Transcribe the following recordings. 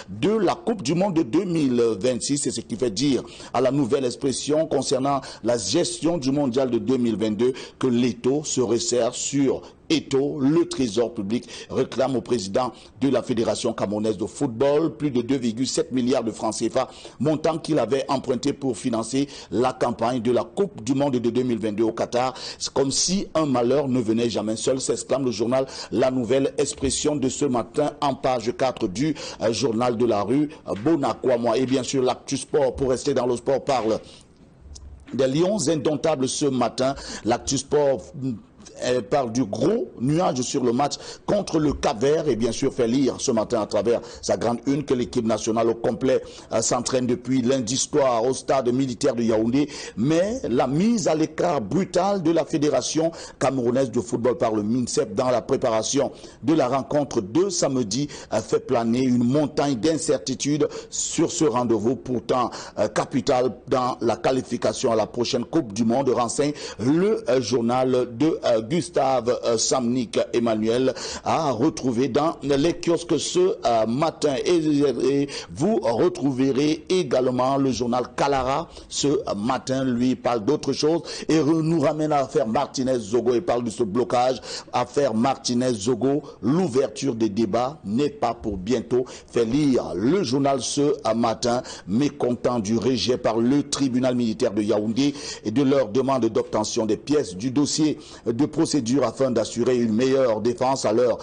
de la Coupe du Monde de 2026. C'est ce qui fait dire à la nouvelle expression concernant la gestion du mondial de 2022 que l'État se resserre sur Eto'o. Le Trésor public réclame au président de la Fédération camerounaise de football plus de 2,7 milliards de francs CFA, montant qu'il avait emprunté pour financer la campagne de la Coupe du Monde de 2022 au Qatar. C'est comme si un malheur ne venait jamais seul, s'exclame le journal La Nouvelle Expression de ce matin en page 4 du journal de la rue Bonakwama. Et bien sûr, l'actu sport, pour rester dans le sport, parle des Lions indomptables ce matin. L'actu sport parle du gros nuage sur le match contre le Cap-Vert et bien sûr fait lire ce matin à travers sa grande une que l'équipe nationale au complet s'entraîne depuis lundi soir au stade militaire de Yaoundé, mais la mise à l'écart brutale de la Fédération camerounaise de football par le MINSEP dans la préparation de la rencontre de samedi fait planer une montagne d'incertitudes sur ce rendez-vous pourtant capital dans la qualification à la prochaine Coupe du Monde, renseigne le journal de Gustave Samnik Emmanuel a retrouvé dans les kiosques ce matin. Et vous retrouverez également le journal Kalara ce matin. Lui parle d'autre chose et nous ramène à l'affaire Martinez-Zogo et parle de ce blocage. Affaire Martinez-Zogo, l'ouverture des débats n'est pas pour bientôt. Fait lire le journal ce matin, mécontent du rejet par le tribunal militaire de Yaoundé et de leur demande d'obtention des pièces du dossier de procédure afin d'assurer une meilleure défense à leurs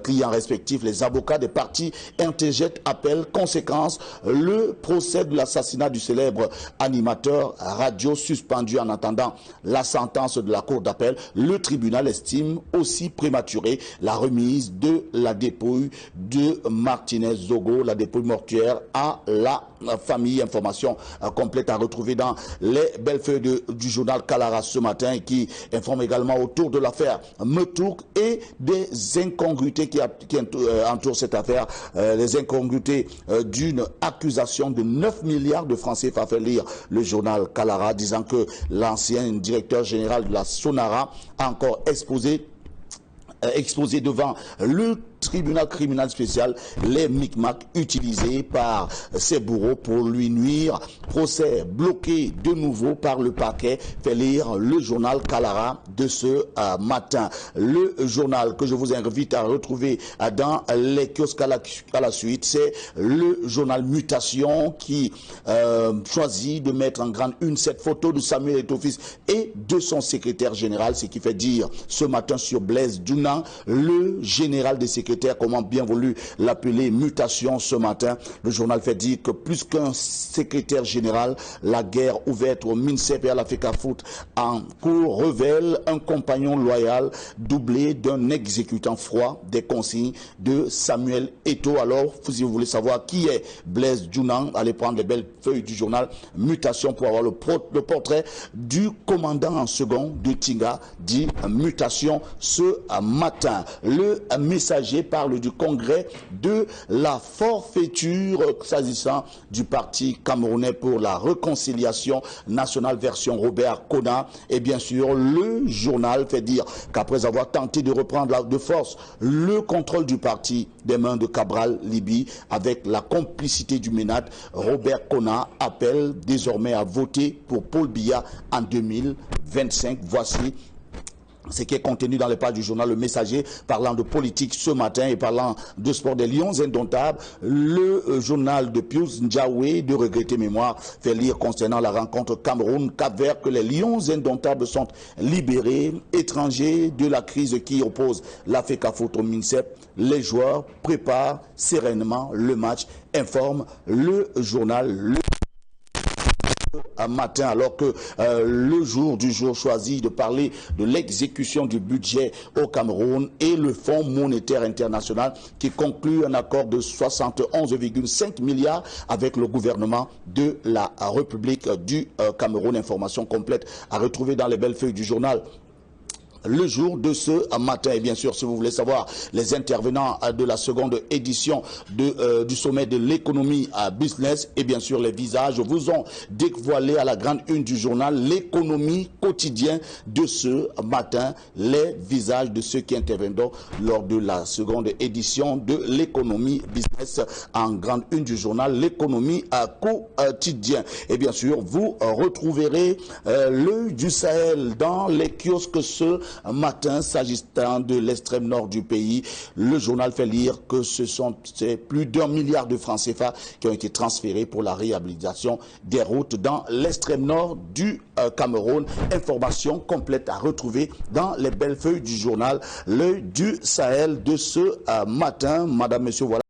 clients respectifs. Les avocats des parties interjettent appel. Conséquence, le procès de l'assassinat du célèbre animateur radio suspendu en attendant la sentence de la cour d'appel. Le tribunal estime aussi prématuré la remise de la dépouille de Martinez-Zogo, la dépouille mortuaire à la famille. Information complète à retrouver dans les belles feuilles du journal Kalara ce matin qui informe également autour de l'affaire Metouk et des incongruités qui entourent cette affaire, les incongruités d'une accusation de 9 milliards de francs CFA, fait lire le journal Kalara, disant que l'ancien directeur général de la Sonara a encore exposé devant le tribunal criminel spécial les micmacs utilisés par ses bourreaux pour lui nuire. Procès bloqué de nouveau par le parquet, fait lire le journal Kalara de ce matin. Le journal que je vous invite à retrouver dans les kiosques à la suite, c'est le journal Mutation qui choisit de mettre en grande une cette photo de Samuel Eto'o-Fils et de son secrétaire général, ce qui fait dire ce matin sur Blaise Dounan, le général des secrétaires, comment bien voulu l'appeler Mutation ce matin. Le journal fait dire que plus qu'un secrétaire général, la guerre ouverte au MINSEP et à la FECAFOOT en cours révèle un compagnon loyal doublé d'un exécutant froid des consignes de Samuel Eto'o. Alors, si vous voulez savoir qui est Blaise Dounan, allez prendre les belles feuilles du journal Mutation pour avoir le portrait du commandant en second de Tinga, dit Mutation ce matin. Le Messager parle du congrès de la forfaiture s'agissant du parti camerounais pour la réconciliation nationale version Robert Kona. Et bien sûr, le journal fait dire qu'après avoir tenté de reprendre de force le contrôle du parti des mains de Cabral Libye avec la complicité du MENAT, Robert Kona appelle désormais à voter pour Paul Biya en 2025. Voici ce qui est contenu dans les pages du journal Le Messager, parlant de politique ce matin et parlant de sport des Lions indomptables. Le journal de Pius Ndiaoué, de regretter mémoire, fait lire concernant la rencontre Cameroun-Cap-Vert que les Lions indomptables sont libérés, étrangers de la crise qui oppose la FECAFOOT au MINSEP. Les joueurs préparent sereinement le match, informe le journal un matin, alors que le jour du jour choisit de parler de l'exécution du budget au Cameroun et le Fonds monétaire international qui conclut un accord de 71,5 milliards avec le gouvernement de la République du Cameroun. Information complète à retrouver dans les belles feuilles du journal Le Jour de ce matin. Et bien sûr, si vous voulez savoir les intervenants de la seconde édition du sommet de l'économie à business, et bien sûr les visages vous ont dévoilé à la grande une du journal l'économie quotidien de ce matin, les visages de ceux qui interviendront lors de la seconde édition de l'économie business en grande une du journal L'économie à quotidien. Et bien sûr, vous retrouverez l'œil du Sahel dans les kiosques ce matin, s'agissant de l'extrême nord du pays. Le journal fait lire que c'est plus d'1 milliard de francs CFA qui ont été transférés pour la réhabilitation des routes dans l'extrême nord du Cameroun. Information complète à retrouver dans les belles feuilles du journal L'œil du Sahel de ce matin. Madame, Monsieur, voilà.